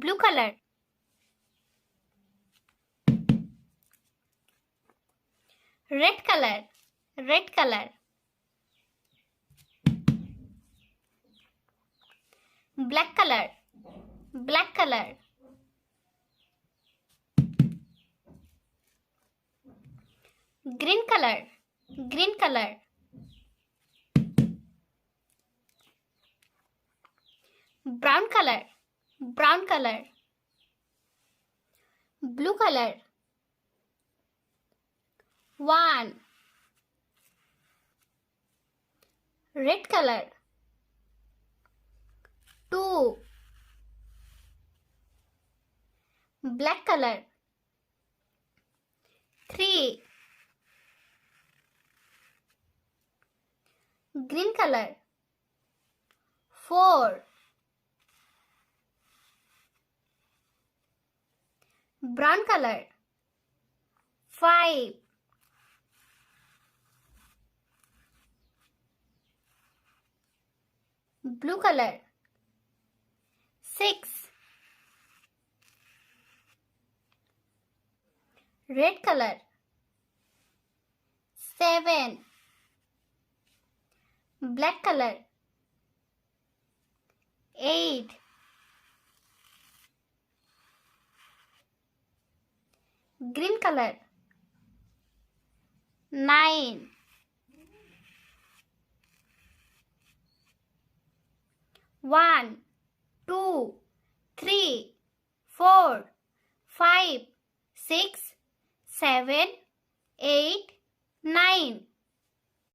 blue color, red color, red color, black color, black color, green color, green color, brown color, brown color, blue color, 1, red color, 2, black color, 3, green color, 4, brown color, 5, blue color, 6, red color, 7, black color, 8, green color, 9, 1, 2, 3, 4, 5, 6, 7, 8, 9.